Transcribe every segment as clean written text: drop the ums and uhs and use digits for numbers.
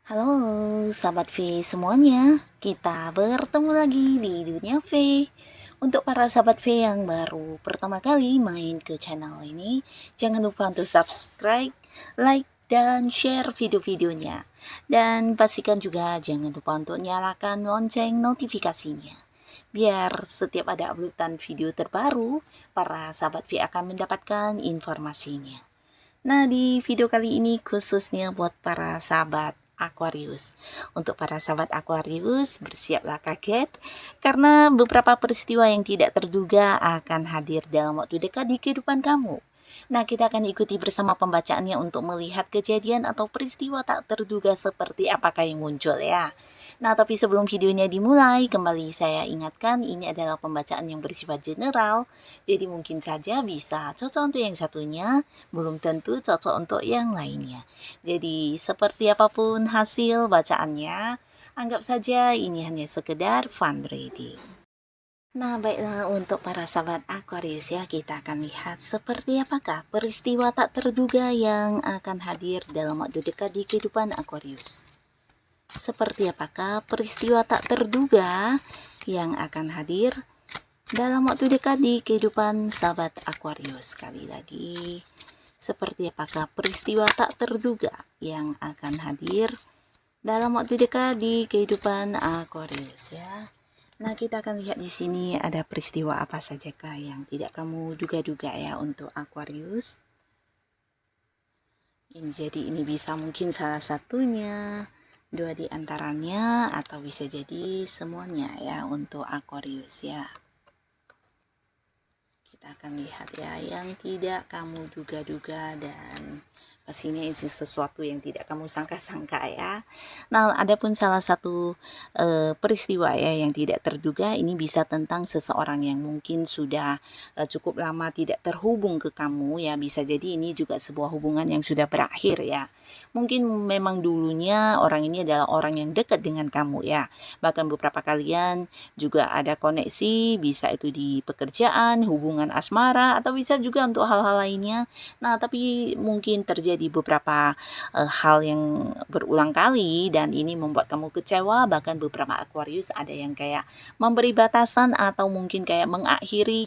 Halo, sahabat V semuanya. Kita bertemu lagi di dunia V. Untuk para sahabat V yang baru pertama kali main ke channel ini, jangan lupa untuk subscribe, like, dan share video-videonya. Dan pastikan juga jangan lupa untuk nyalakan lonceng notifikasinya. Biar setiap ada uploadan video terbaru, para sahabat V akan mendapatkan informasinya. Nah, di video kali ini khususnya buat para sahabat Aquarius. Untuk para sahabat Aquarius, bersiaplah kaget karena beberapa peristiwa yang tidak terduga akan hadir dalam waktu dekat di kehidupan kamu. Nah, kita akan ikuti bersama pembacaannya untuk melihat kejadian atau peristiwa tak terduga seperti apakah yang muncul ya. Nah, tapi sebelum videonya dimulai, kembali saya ingatkan ini adalah pembacaan yang bersifat general. Jadi mungkin saja bisa cocok untuk yang satunya, belum tentu cocok untuk yang lainnya. Jadi seperti apapun hasil bacaannya, anggap saja ini hanya sekedar fun reading. Nah, baiklah untuk para sahabat Aquarius ya, kita akan lihat seperti apakah peristiwa tak terduga yang akan hadir dalam waktu dekat di kehidupan Aquarius. Seperti apakah peristiwa tak terduga yang akan hadir dalam waktu dekat di kehidupan sahabat Aquarius. Sekali lagi, seperti apakah peristiwa tak terduga yang akan hadir dalam waktu dekat di kehidupan Aquarius ya. Nah, kita akan lihat di sini ada peristiwa apa sajakah yang tidak kamu duga-duga ya untuk Aquarius. Jadi ini bisa mungkin salah satunya, dua di antaranya, atau bisa jadi semuanya ya untuk Aquarius ya. Kita akan lihat ya yang tidak kamu duga-duga dan pastinya isi sesuatu yang tidak kamu sangka-sangka ya. Nah, adapun salah satu peristiwa ya yang tidak terduga ini bisa tentang seseorang yang mungkin sudah cukup lama tidak terhubung ke kamu ya. Bisa jadi ini juga sebuah hubungan yang sudah berakhir ya. Mungkin memang dulunya orang ini adalah orang yang dekat dengan kamu ya. Bahkan beberapa kalian juga ada koneksi, bisa itu di pekerjaan, hubungan asmara, atau bisa juga untuk hal-hal lainnya. Nah, tapi mungkin terjadi beberapa hal yang berulang kali dan ini membuat kamu kecewa. Bahkan beberapa Aquarius ada yang kayak memberi batasan atau mungkin kayak mengakhiri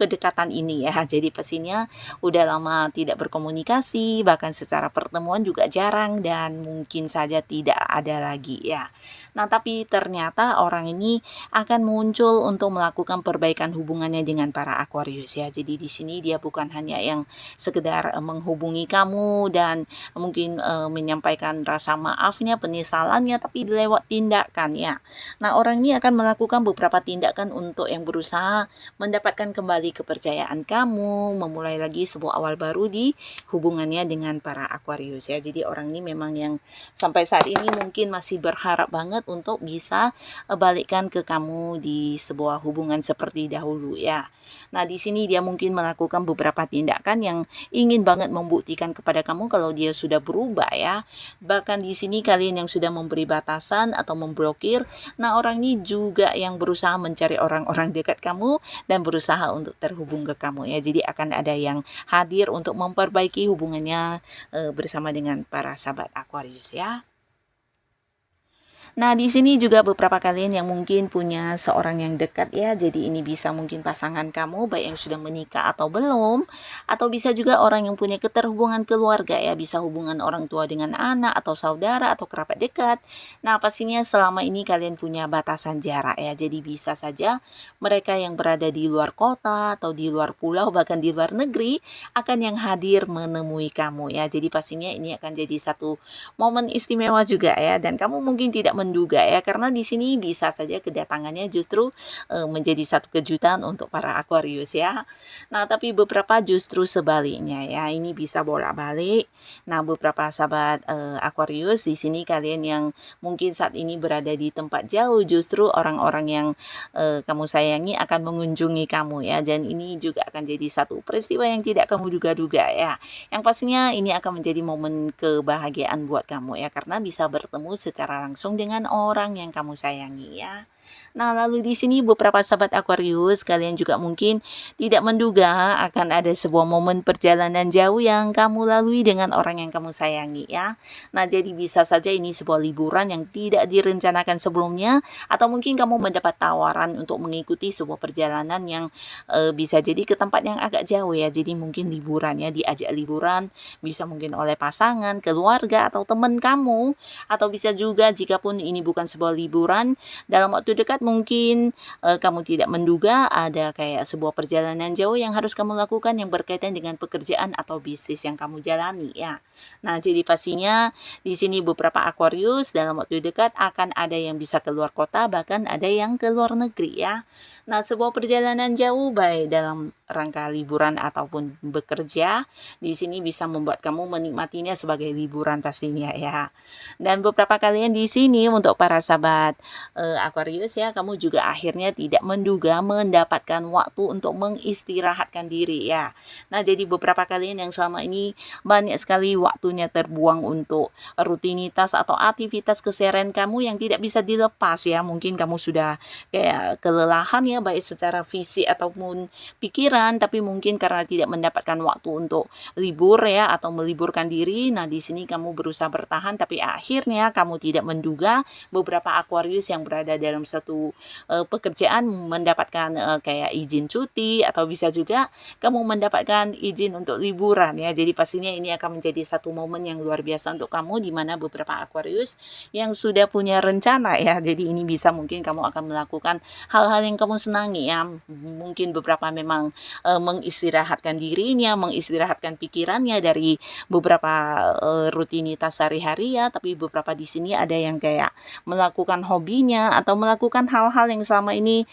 kedekatan ini ya. Jadi pastinya udah lama tidak berkomunikasi, bahkan secara pertemuan juga jarang dan mungkin saja tidak ada lagi ya. Nah, tapi ternyata orang ini akan muncul untuk melakukan perbaikan hubungannya dengan para Aquarius ya. Jadi di sini dia bukan hanya yang sekedar menghubungi kamu dan mungkin menyampaikan rasa maafnya, penyesalannya, tapi lewat tindakan ya. Nah, orang ini akan melakukan beberapa tindakan untuk yang berusaha mendapatkan kembali kepercayaan kamu, memulai lagi sebuah awal baru di hubungannya dengan para Aquarius ya. Jadi orang ini memang yang sampai saat ini mungkin masih berharap banget untuk bisa balikkan ke kamu di sebuah hubungan seperti dahulu ya. Nah, di sini dia mungkin melakukan beberapa tindakan yang ingin banget membuktikan kepada kamu kalau dia sudah berubah ya. Bahkan di sini kalian yang sudah memberi batasan atau memblokir, nah orang ini juga yang berusaha mencari orang-orang dekat kamu dan berusaha untuk terhubung ke kamu ya. Jadi akan ada yang hadir untuk memperbaiki hubungannya bersama dengan para sahabat Aquarius ya. Nah, di sini juga beberapa kalian yang mungkin punya seorang yang dekat ya. Jadi ini bisa mungkin pasangan kamu baik yang sudah menikah atau belum, atau bisa juga orang yang punya keterhubungan keluarga ya, bisa hubungan orang tua dengan anak atau saudara atau kerabat dekat. Nah, pastinya selama ini kalian punya batasan jarak ya. Jadi bisa saja mereka yang berada di luar kota atau di luar pulau bahkan di luar negeri akan yang hadir menemui kamu ya. Jadi pastinya ini akan jadi satu momen istimewa juga ya, dan kamu mungkin tidak menduga ya, karena di sini bisa saja kedatangannya justru menjadi satu kejutan untuk para Aquarius ya. Nah, tapi beberapa justru sebaliknya ya, ini bisa bolak-balik. Nah, beberapa sahabat Aquarius di sini kalian yang mungkin saat ini berada di tempat jauh, justru orang-orang yang kamu sayangi akan mengunjungi kamu ya, dan ini juga akan jadi satu peristiwa yang tidak kamu duga-duga ya. Yang pastinya ini akan menjadi momen kebahagiaan buat kamu ya, karena bisa bertemu secara langsung dengan orang yang kamu sayangi ya. Nah, lalu di sini beberapa sahabat Aquarius, kalian juga mungkin tidak menduga akan ada sebuah momen perjalanan jauh yang kamu lalui dengan orang yang kamu sayangi ya. Nah, jadi bisa saja ini sebuah liburan yang tidak direncanakan sebelumnya, atau mungkin kamu mendapat tawaran untuk mengikuti sebuah perjalanan yang bisa jadi ke tempat yang agak jauh ya. Jadi mungkin liburan ya, diajak liburan, bisa mungkin oleh pasangan, keluarga, atau teman kamu, atau bisa juga jika pun ini bukan sebuah liburan, dalam waktu dekat mungkin kamu tidak menduga ada kayak sebuah perjalanan jauh yang harus kamu lakukan yang berkaitan dengan pekerjaan atau bisnis yang kamu jalani ya. Nah, jadi pastinya di sini beberapa Aquarius dalam waktu dekat akan ada yang bisa keluar kota, bahkan ada yang ke luar negeri ya. Nah, sebuah perjalanan jauh baik dalam rangka liburan ataupun bekerja, di sini bisa membuat kamu menikmatinya sebagai liburan pastinya ya. Dan beberapa kalian di sini untuk para sahabat Aquarius ya, kamu juga akhirnya tidak menduga mendapatkan waktu untuk mengistirahatkan diri ya. Nah, jadi beberapa kalian yang selama ini banyak sekali waktunya terbuang untuk rutinitas atau aktivitas keseharian kamu yang tidak bisa dilepas ya. Mungkin kamu sudah kayak kelelahan ya, baik secara fisik ataupun pikiran, tapi mungkin karena tidak mendapatkan waktu untuk libur ya, atau meliburkan diri. Nah, di sini kamu berusaha bertahan, tapi akhirnya kamu tidak menduga beberapa Aquarius yang berada dalam satu pekerjaan mendapatkan kayak izin cuti, atau bisa juga kamu mendapatkan izin untuk liburan ya. Jadi pastinya ini akan menjadi satu momen yang luar biasa untuk kamu, di mana beberapa Aquarius yang sudah punya rencana ya. Jadi ini bisa mungkin kamu akan melakukan hal-hal yang kamu senangi ya. Mungkin beberapa memang mengistirahatkan dirinya, mengistirahatkan pikirannya dari beberapa rutinitas sehari-hari ya, tapi beberapa di sini ada yang kayak melakukan hobinya atau melakukan hal-hal yang selama ini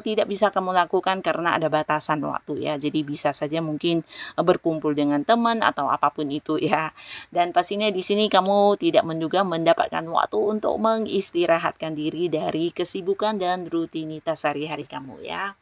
tidak bisa kamu lakukan karena ada batasan waktu ya. Jadi bisa saja mungkin berkumpul dengan teman atau apapun itu ya. Dan pastinya di sini kamu tidak menduga mendapatkan waktu untuk mengistirahatkan diri dari kesibukan dan rutinitas sehari-hari kamu ya.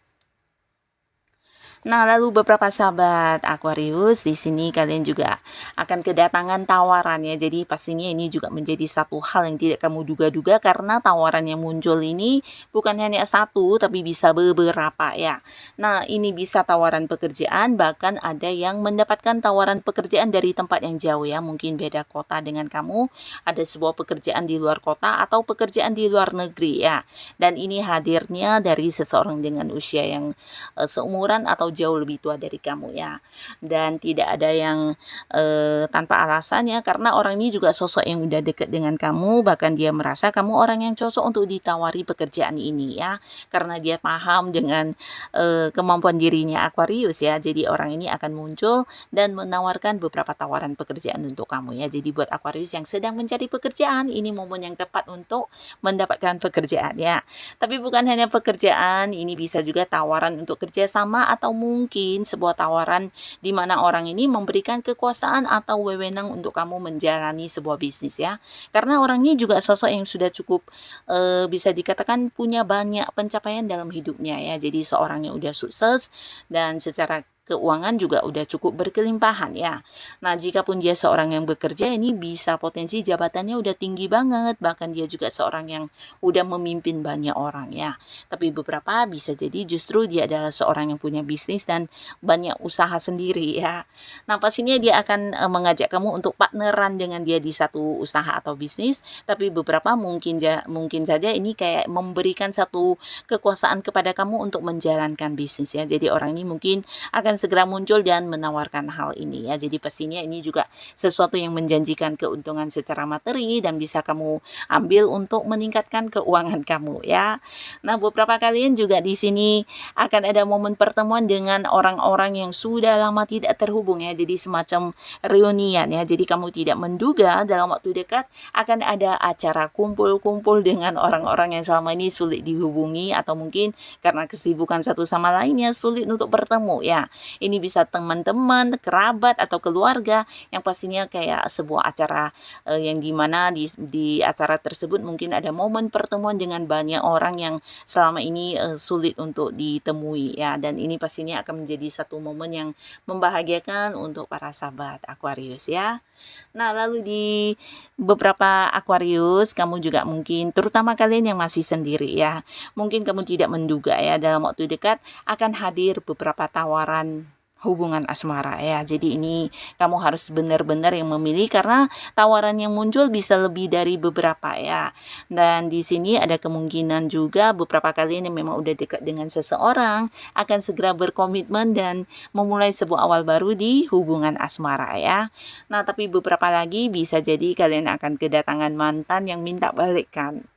Nah, lalu beberapa sahabat Aquarius, di sini kalian juga akan kedatangan tawaran ya. Jadi pastinya ini juga menjadi satu hal yang tidak kamu duga-duga, karena tawaran yang muncul ini bukan hanya satu tapi bisa beberapa ya. Nah, ini bisa tawaran pekerjaan, bahkan ada yang mendapatkan tawaran pekerjaan dari tempat yang jauh ya. Mungkin beda kota dengan kamu, ada sebuah pekerjaan di luar kota atau pekerjaan di luar negeri ya. Dan ini hadirnya dari seseorang dengan usia yang seumuran atau jauh lebih tua dari kamu ya. Dan tidak ada yang tanpa alasan ya, karena orang ini juga sosok yang udah dekat dengan kamu, bahkan dia merasa kamu orang yang cocok untuk ditawari pekerjaan ini ya, karena dia paham dengan kemampuan dirinya Aquarius ya. Jadi orang ini akan muncul dan menawarkan beberapa tawaran pekerjaan untuk kamu ya. Jadi buat Aquarius yang sedang mencari pekerjaan, ini momen yang tepat untuk mendapatkan pekerjaan ya. Tapi bukan hanya pekerjaan, ini bisa juga tawaran untuk kerjasama, atau mungkin sebuah tawaran di mana orang ini memberikan kekuasaan atau wewenang untuk kamu menjalani sebuah bisnis ya. Karena orang ini juga sosok yang sudah cukup bisa dikatakan punya banyak pencapaian dalam hidupnya ya. Jadi seorang yang udah sukses dan secara keuangan juga udah cukup berkelimpahan ya. Nah, jika pun dia seorang yang bekerja, ini bisa potensi jabatannya udah tinggi banget, bahkan dia juga seorang yang udah memimpin banyak orang ya. Tapi beberapa bisa jadi justru dia adalah seorang yang punya bisnis dan banyak usaha sendiri ya. Nah, pastinya dia akan mengajak kamu untuk partneran dengan dia di satu usaha atau bisnis, tapi beberapa mungkin saja ini kayak memberikan satu kekuasaan kepada kamu untuk menjalankan bisnis ya. Jadi orang ini mungkin akan segera muncul dan menawarkan hal ini ya. Jadi pastinya ini juga sesuatu yang menjanjikan keuntungan secara materi dan bisa kamu ambil untuk meningkatkan keuangan kamu ya. Nah, beberapa kalian juga di sini akan ada momen pertemuan dengan orang-orang yang sudah lama tidak terhubung ya. Jadi semacam reunian ya. Jadi kamu tidak menduga dalam waktu dekat akan ada acara kumpul-kumpul dengan orang-orang yang selama ini sulit dihubungi atau mungkin karena kesibukan satu sama lainnya sulit untuk bertemu ya. Ini bisa teman-teman, kerabat atau keluarga yang pastinya kayak sebuah acara yang dimana di acara tersebut mungkin ada momen pertemuan dengan banyak orang yang selama ini sulit untuk ditemui ya, dan ini pastinya akan menjadi satu momen yang membahagiakan untuk para sahabat Aquarius ya. Nah, lalu di beberapa Aquarius, kamu juga mungkin, terutama kalian yang masih sendiri ya, mungkin kamu tidak menduga ya, dalam waktu dekat akan hadir beberapa tawaran hubungan asmara ya. Jadi ini kamu harus benar-benar yang memilih karena tawaran yang muncul bisa lebih dari beberapa ya. Dan di sini ada kemungkinan juga beberapa kalian yang memang udah dekat dengan seseorang akan segera berkomitmen dan memulai sebuah awal baru di hubungan asmara ya. Nah, tapi beberapa lagi bisa jadi kalian akan kedatangan mantan yang minta balikan.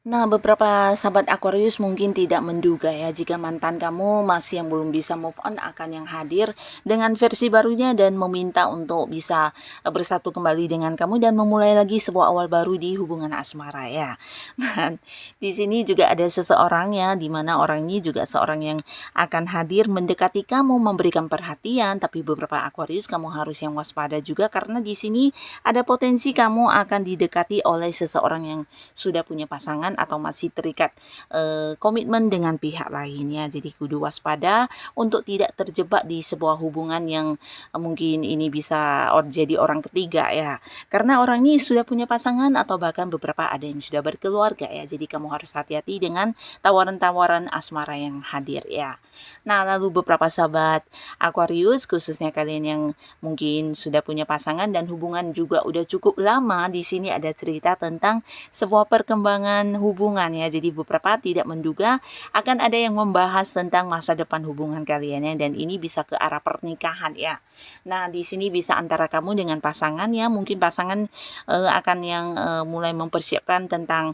Nah, beberapa sahabat Aquarius mungkin tidak menduga ya jika mantan kamu masih yang belum bisa move on akan yang hadir dengan versi barunya dan meminta untuk bisa bersatu kembali dengan kamu dan memulai lagi sebuah awal baru di hubungan asmara ya. Dan di sini juga ada seseorang ya, di mana orang ini juga seorang yang akan hadir mendekati kamu, memberikan perhatian, tapi beberapa Aquarius kamu harus yang waspada juga karena di sini ada potensi kamu akan didekati oleh seseorang yang sudah punya pasangan atau masih terikat komitmen dengan pihak lainnya. Jadi kudu waspada untuk tidak terjebak di sebuah hubungan yang mungkin ini bisa jadi orang ketiga ya. Karena orang ini sudah punya pasangan atau bahkan beberapa ada yang sudah berkeluarga ya. Jadi kamu harus hati-hati dengan tawaran-tawaran asmara yang hadir ya. Nah, lalu beberapa sahabat Aquarius, khususnya kalian yang mungkin sudah punya pasangan dan hubungan juga udah cukup lama, di sini ada cerita tentang sebuah perkembangan hubungan ya. Jadi beberapa tidak menduga akan ada yang membahas tentang masa depan hubungan kalian ya, dan ini bisa ke arah pernikahan ya. Nah, di sini bisa antara kamu dengan pasangan ya, mungkin pasangan akan yang mulai mempersiapkan tentang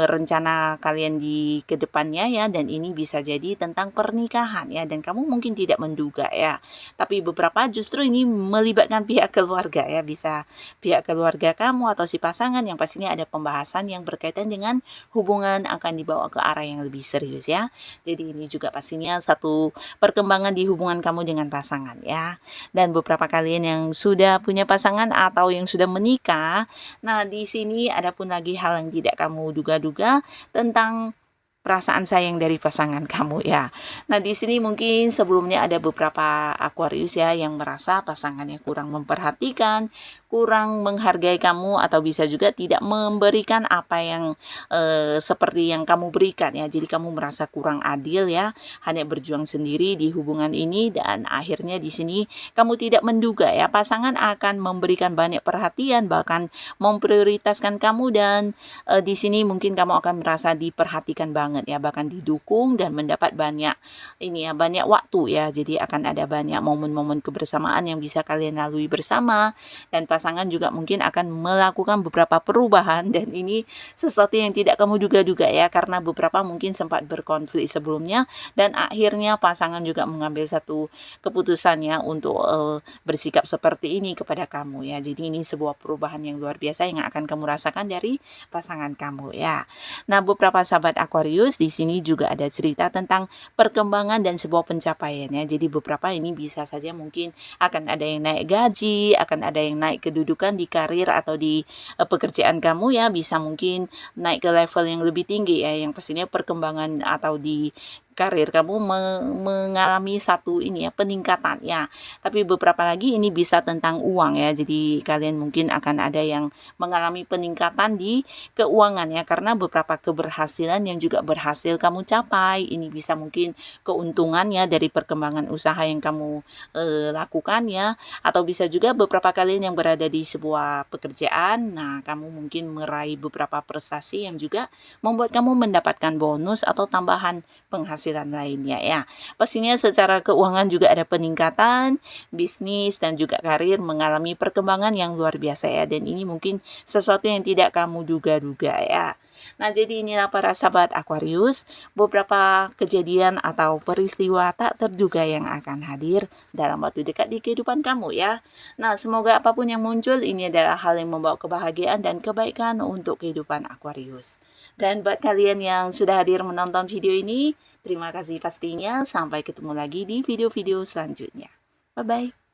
rencana kalian di kedepannya ya, dan ini bisa jadi tentang pernikahan ya, dan kamu mungkin tidak menduga ya. Tapi beberapa justru ini melibatkan pihak keluarga ya, bisa pihak keluarga kamu atau si pasangan yang pastinya ada pembahasan yang berkaitan dengan hubungan akan dibawa ke arah yang lebih serius ya. Jadi ini juga pastinya satu perkembangan di hubungan kamu dengan pasangan ya. Dan beberapa kalian yang sudah punya pasangan atau yang sudah menikah, nah di sini ada pun lagi hal yang tidak kamu duga-duga tentang perasaan sayang dari pasangan kamu ya. Nah, di sini mungkin sebelumnya ada beberapa Aquarius ya yang merasa pasangannya kurang memperhatikan, kurang menghargai kamu, atau bisa juga tidak memberikan apa yang seperti yang kamu berikan ya. Jadi kamu merasa kurang adil ya, hanya berjuang sendiri di hubungan ini, dan akhirnya di sini kamu tidak menduga ya pasangan akan memberikan banyak perhatian, bahkan memprioritaskan kamu, dan di sini mungkin kamu akan merasa diperhatikan banget ya, bahkan didukung dan mendapat banyak ini ya, banyak waktu ya. Jadi akan ada banyak momen-momen kebersamaan yang bisa kalian lalui bersama, dan pasangan juga mungkin akan melakukan beberapa perubahan, dan ini sesuatu yang tidak kamu duga-duga ya, karena beberapa mungkin sempat berkonflik sebelumnya dan akhirnya pasangan juga mengambil satu keputusannya untuk bersikap seperti ini kepada kamu ya. Jadi ini sebuah perubahan yang luar biasa yang akan kamu rasakan dari pasangan kamu ya. Nah, beberapa sahabat Aquarius di sini juga ada cerita tentang perkembangan dan sebuah pencapaian ya. Jadi beberapa ini bisa saja mungkin akan ada yang naik gaji, akan ada yang naik kedudukan di karir atau di pekerjaan kamu ya, bisa mungkin naik ke level yang lebih tinggi ya, yang pastinya perkembangan atau di karir kamu mengalami satu ini ya, peningkatan ya. Tapi beberapa lagi ini bisa tentang uang ya. Jadi kalian mungkin akan ada yang mengalami peningkatan di keuangan ya, karena beberapa keberhasilan yang juga berhasil kamu capai. Ini bisa mungkin keuntungannya dari perkembangan usaha yang kamu lakukan ya, atau bisa juga beberapa kalian yang berada di sebuah pekerjaan. Nah, kamu mungkin meraih beberapa prestasi yang juga membuat kamu mendapatkan bonus atau tambahan penghasilan penghasilan lainnya ya. Pastinya secara keuangan juga ada peningkatan, bisnis dan juga karir mengalami perkembangan yang luar biasa ya. Dan ini mungkin sesuatu yang tidak kamu duga-duga ya. Nah, jadi inilah para sahabat Aquarius, beberapa kejadian atau peristiwa tak terduga yang akan hadir dalam waktu dekat di kehidupan kamu ya. Nah, semoga apapun yang muncul ini adalah hal yang membawa kebahagiaan dan kebaikan untuk kehidupan Aquarius. Dan buat kalian yang sudah hadir menonton video ini, terima kasih pastinya. Sampai ketemu lagi di video-video selanjutnya. Bye-bye.